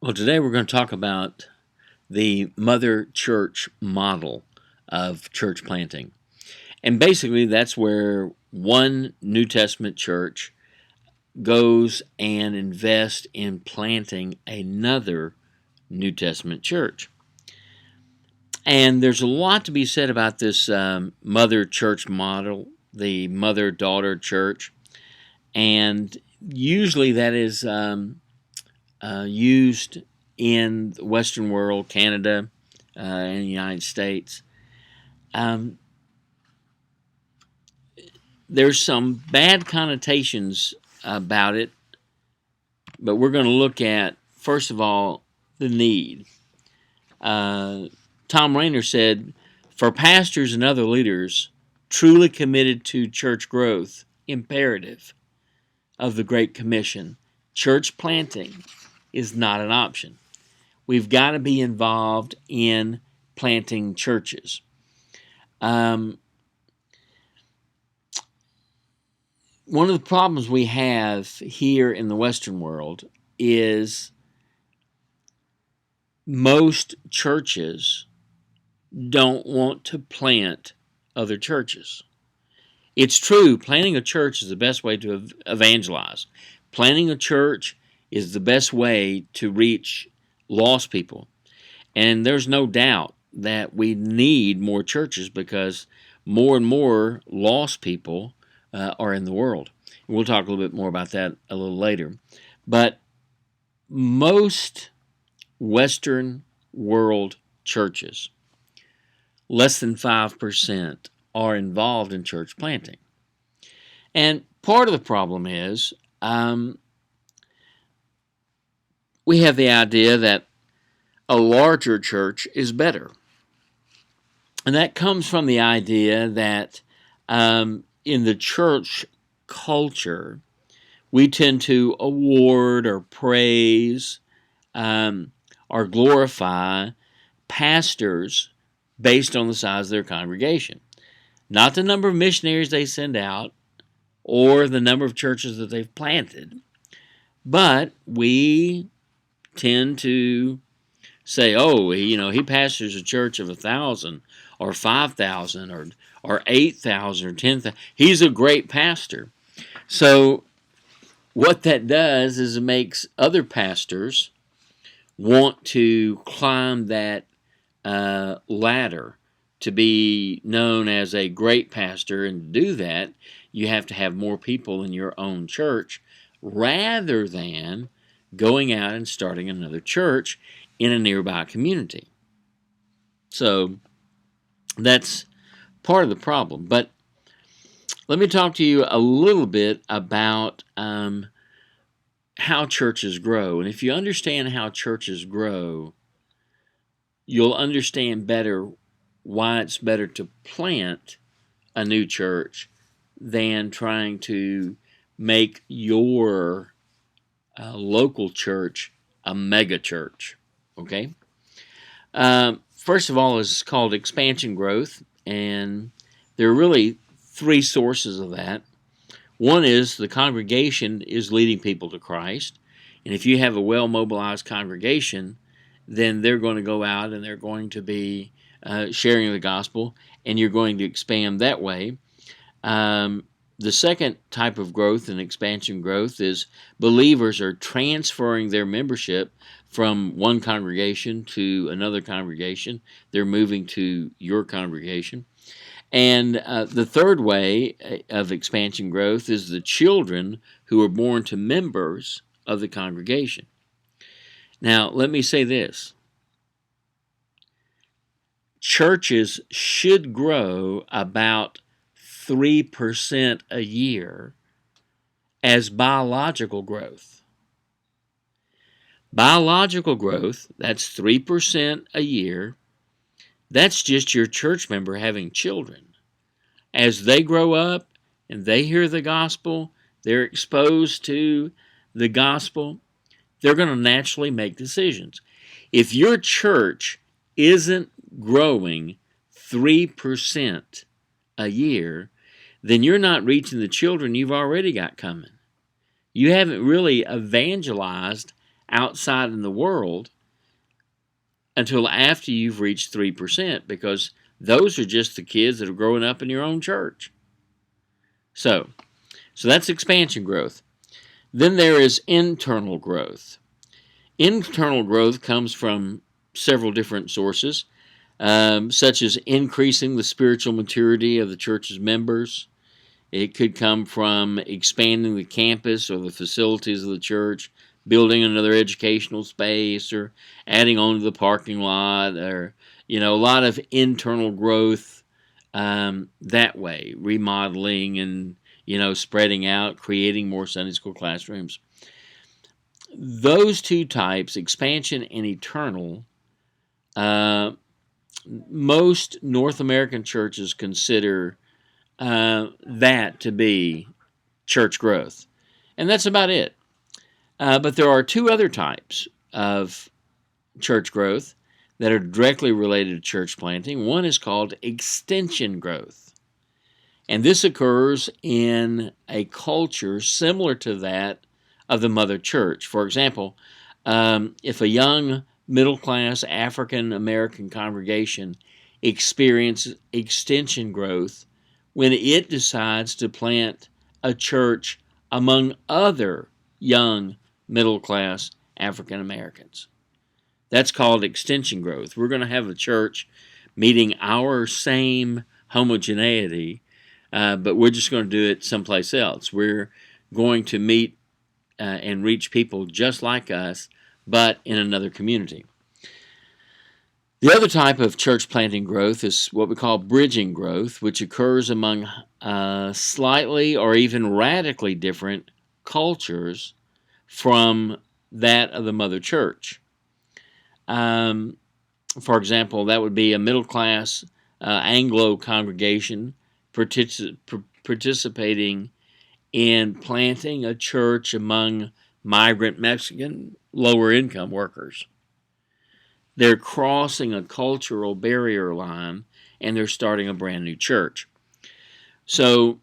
Well, today we're going to talk about the mother church model of church planting. And basically, that's where one New Testament church goes and invests in planting another New Testament church. And there's a lot to be said about this mother church model, the mother-daughter church. And usually that is used in the Western world, Canada, and the United States. There's some bad connotations about it, but we're going to look at, first of all, the need. Tom Rainer said, for pastors and other leaders truly committed to church growth, imperative of the Great Commission, church planting is not an option. We've got to be involved in planting churches. One of the problems we have here in the Western world is most churches don't want to plant other churches. It's true, planting a church is the best way to evangelize. Planting a church is the best way to reach lost people. And there's no doubt that we need more churches because more and more lost people are in the world. We'll talk a little bit more about that a little later. But most Western world churches, less than 5%, are involved in church planting. And part of the problem is we have the idea that a larger church is better. And that comes from the idea that in the church culture, we tend to award or praise or glorify pastors based on the size of their congregation. Not the number of missionaries they send out or the number of churches that they've planted, but we tend to say, oh, he pastors a church of 1,000 or 5,000 or 8,000 or 10,000. He's a great pastor. So what that does is it makes other pastors want to climb that ladder to be known as a great pastor, and to do that, you have to have more people in your own church rather than going out and starting another church in a nearby community. So that's part of the problem. But let me talk to you a little bit about how churches grow. And if you understand how churches grow, you'll understand better why it's better to plant a new church than trying to make your local church a mega church. Okay? First of all, it's called expansion growth, and there are really three sources of that. One is the congregation is leading people to Christ, and if you have a well-mobilized congregation, then they're going to go out and they're going to be sharing the gospel, and you're going to expand that way. The second type of growth and expansion growth is believers are transferring their membership from one congregation to another congregation. They're moving to your congregation. And the third way of expansion growth is the children who are born to members of the congregation. Now, let me say this. Churches should grow about 3% a year as biological growth. Biological growth, that's 3% a year. That's just your church member having children. As they grow up and they hear the gospel, they're exposed to the gospel, they're going to naturally make decisions. If your church isn't growing 3% a year, then you're not reaching the children you've already got coming. You haven't really evangelized outside in the world until after you've reached 3%, because those are just the kids that are growing up in your own church. So that's expansion growth. Then there is internal growth. Internal growth comes from several different sources, such as increasing the spiritual maturity of the church's members. It could come from expanding the campus or the facilities of the church, building another educational space, or adding on to the parking lot, or a lot of internal growth that way, remodeling and spreading out, creating more Sunday school classrooms. Those two types, expansion and eternal, most North American churches consider that to be church growth. And that's about it. But there are two other types of church growth that are directly related to church planting. One is called extension growth. And this occurs in a culture similar to that of the mother church. For example, if a young middle-class African-American congregation experiences extension growth when it decides to plant a church among other young middle-class African-Americans. That's called extension growth. We're going to have a church meeting our same homogeneity, but we're just going to do it someplace else. We're going to meet and reach people just like us, but in another community. The other type of church planting growth is what we call bridging growth, which occurs among slightly or even radically different cultures from that of the mother church. For example, that would be a middle-class Anglo congregation participating in planting a church among migrant Mexican lower-income workers. They're crossing a cultural barrier line, and they're starting a brand new church. So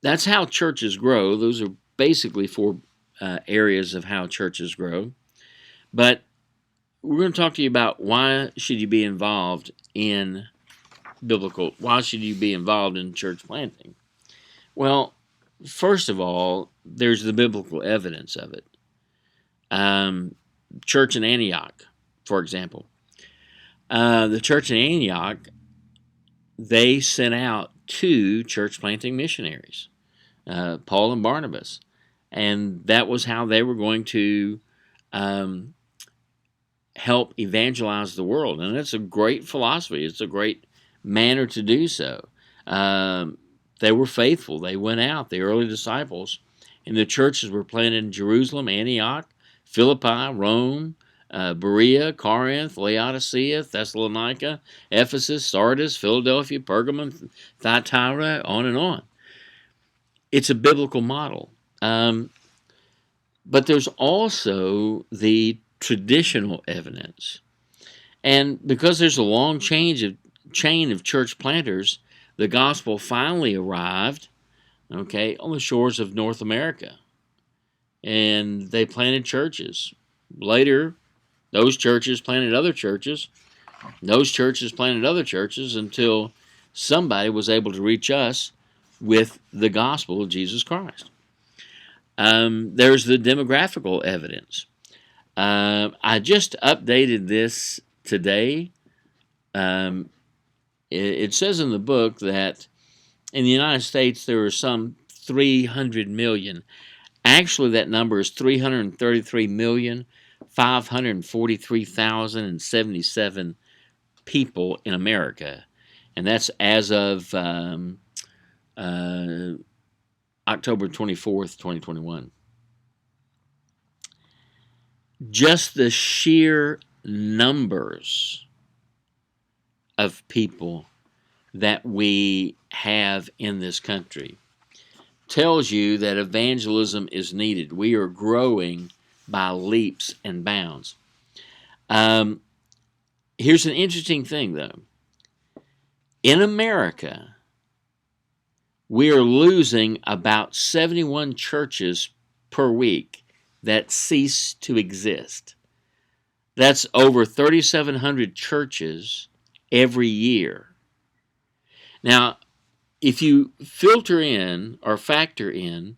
that's how churches grow. Those are basically four areas of how churches grow. But we're going to talk to you about why should you be involved in why should you be involved in church planting? Well, first of all, there's the biblical evidence of it. Church in Antioch, for example. The church in Antioch, they sent out 2 church planting missionaries, Paul and Barnabas. And that was how they were going to help evangelize the world. And it's a great philosophy. It's a great manner to do so. They were faithful. They went out, the early disciples, and the churches were planted in Jerusalem, Antioch, Philippi, Rome, Berea, Corinth, Laodicea, Thessalonica, Ephesus, Sardis, Philadelphia, Pergamum, Thyatira, on and on. It's a biblical model. But there's also the traditional evidence. And because there's a long chain of church planters, the gospel finally arrived, on the shores of North America. And they planted churches. Later, those churches planted other churches. Those churches planted other churches until somebody was able to reach us with the gospel of Jesus Christ. There's the demographical evidence. I just updated this today. It says in the book that in the United States there are some 300 million. Actually, that number is 333,543,077 people in America. And that's as of October 24th, 2021. Just the sheer numbers of people that we have in this country tells you that evangelism is needed. We are growing by leaps and bounds. Here's an interesting thing, though. In America, we are losing about 71 churches per week. that cease to exist. That's over 3,700 churches every year. Now, if you filter in or factor in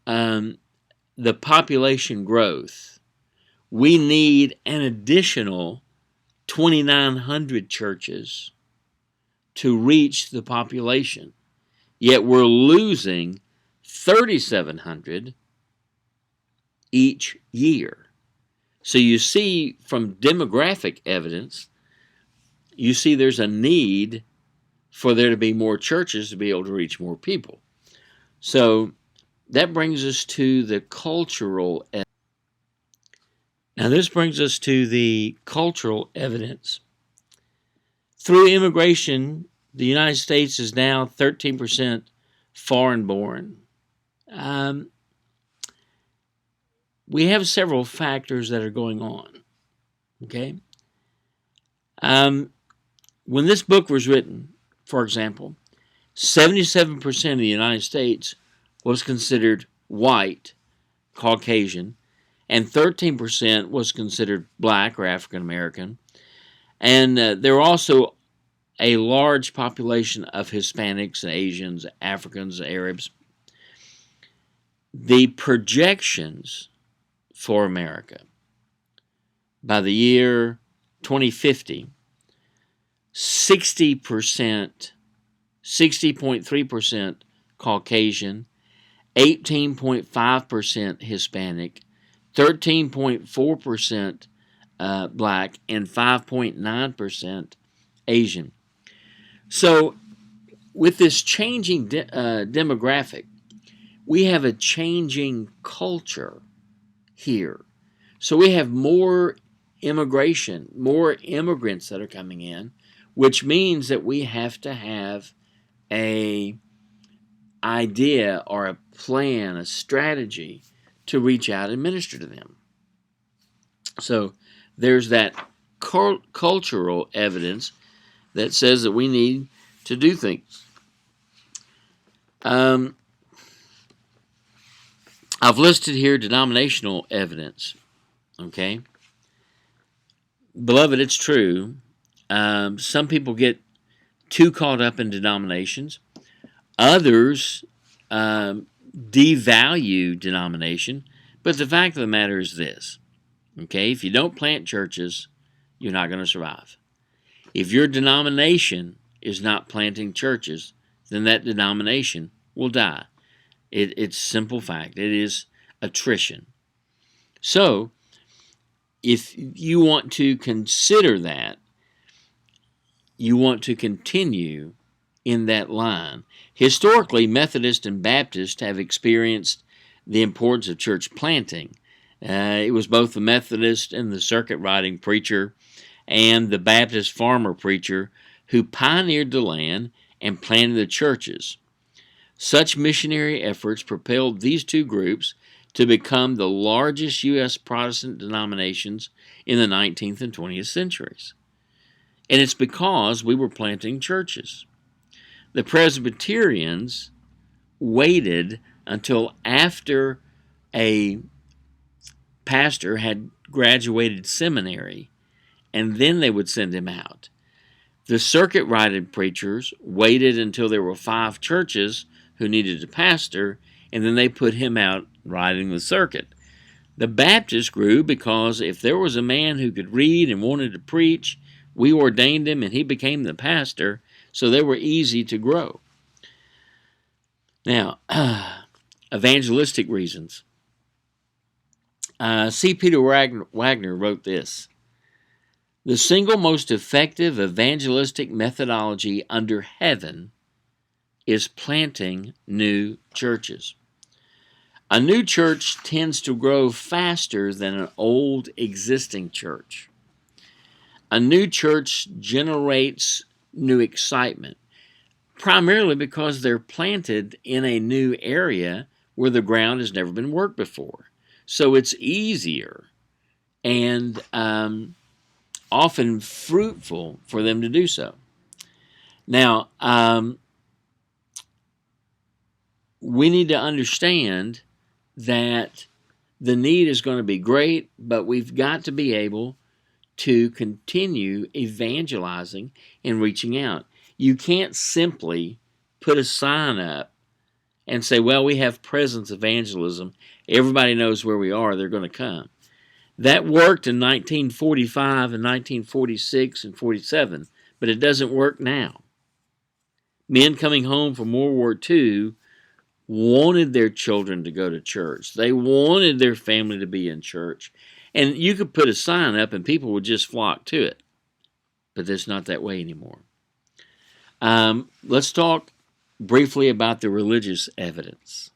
the population growth, we need an additional 2,900 churches to reach the population. Yet we're losing 3,700 each year. So you see from demographic evidence, you see there's a need for there to be more churches to be able to reach more people. So that brings us to the cultural evidence. Now this brings us to the cultural evidence. Through immigration, the United States is now 13% foreign-born. We have several factors that are going on. Okay? When this book was written, for example, 77% of the United States was considered white, Caucasian, and 13% was considered black or African American. And there were also a large population of Hispanics and Asians, Africans, Arabs. The projections for America by the year 2050, 60.3% Caucasian, 18.5% Hispanic, 13.4% black, and 5.9% Asian. So with this changing demographic, we have a changing culture here. So we have more immigration, more immigrants that are coming in, which means that we have to have a idea or a plan, a strategy to reach out and minister to them. So there's that cultural evidence that says that we need to do things. I've listed here denominational evidence. Okay? Beloved, it's true. Some people get too caught up in denominations. Others devalue denomination. But the fact of the matter is this. Okay? If you don't plant churches, you're not going to survive. If your denomination is not planting churches, then that denomination will die. It's simple fact. It is attrition. So, if you want to consider that, you want to continue in that line. Historically, Methodists and Baptists have experienced the importance of church planting. It was both the Methodist and the circuit riding preacher and the Baptist farmer preacher who pioneered the land and planted the churches. Such missionary efforts propelled these two groups to become the largest U.S. Protestant denominations in the 19th and 20th centuries. And it's because we were planting churches. The Presbyterians waited until after a pastor had graduated seminary, and then they would send him out. The circuit-rided preachers waited until there were 5 churches who needed a pastor, and then they put him out riding the circuit. The Baptists grew because if there was a man who could read and wanted to preach, we ordained him and he became the pastor, so they were easy to grow. Now, evangelistic reasons. C. Peter Wagner wrote this: "The single most effective evangelistic methodology under heaven is planting new churches. A new church tends to grow faster than an old existing church. A new church generates new excitement, primarily because they're planted in a new area where the ground has never been worked before. So it's easier and often fruitful for them to do so. Now, we need to understand that the need is going to be great, but we've got to be able to continue evangelizing and reaching out. You can't simply put a sign up and say, well, we have presence evangelism. Everybody knows where we are. They're going to come. That worked in 1945 and 1946 and 47, but it doesn't work now. Men coming home from World War II wanted their children to go to church. They wanted their family to be in church. And you could put a sign up and people would just flock to it. But it's not that way anymore. Let's talk briefly about the religious evidence.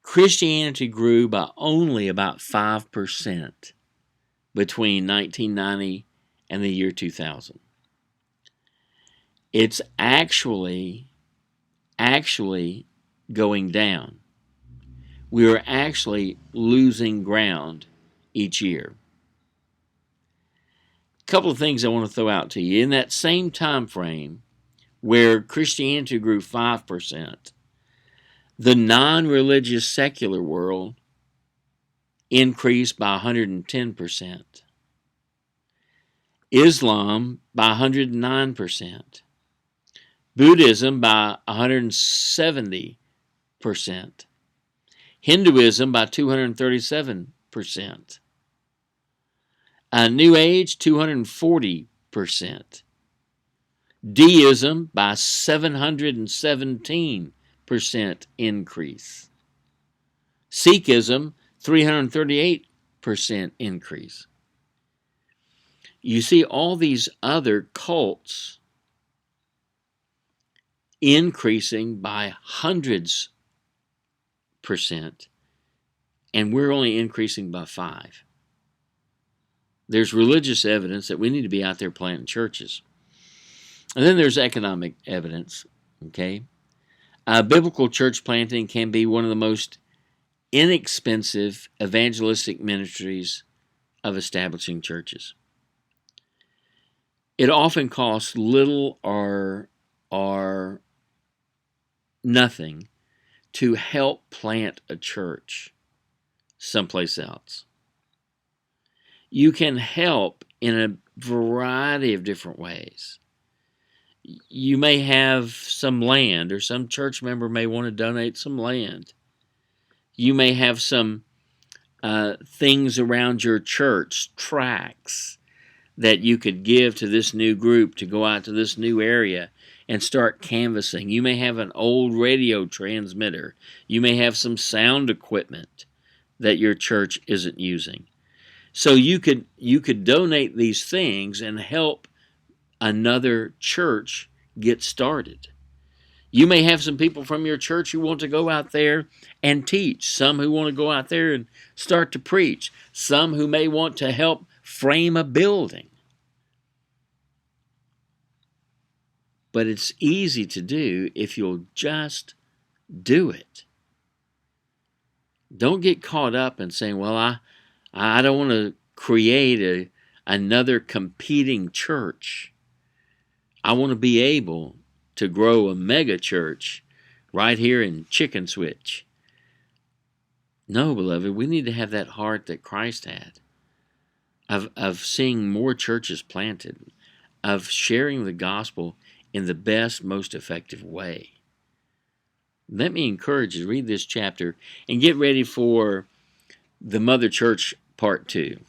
Christianity grew by only about 5% between 1990 and the year 2000. It's actually going down. We are actually losing ground each year. A couple of things I want to throw out to you. In that same time frame where Christianity grew 5%, the non-religious secular world increased by 110%. Islam by 109%. Buddhism by 170%. Hinduism by 237%. New Age, 240%. Deism by 717% increase. Sikhism, 338% increase. You see all these other cults increasing by hundreds %, and we're only increasing by 5%. There's religious evidence that we need to be out there planting churches. And then there's economic evidence, okay? Biblical church planting can be one of the most inexpensive evangelistic ministries of establishing churches. It often costs little or nothing to help plant a church someplace else. You can help in a variety of different ways. You may have some land, or some church member may want to donate some land. You may have some things around your church, tracts, that you could give to this new group to go out to this new area and start canvassing. You may have an old radio transmitter. You may have some sound equipment that your church isn't using. So you could donate these things and help another church get started. You may have some people from your church who want to go out there and teach. Some who want to go out there and start to preach. Some who may want to help frame a building. But it's easy to do if you'll just do it. Don't get caught up in saying, well, I don't want to create another competing church. I want to be able to grow a mega church right here in Chicken Switch. No, beloved, we need to have that heart that Christ had of seeing more churches planted, of sharing the gospel in the best, most effective way. Let me encourage you to read this chapter and get ready for the Mother Church Part 2.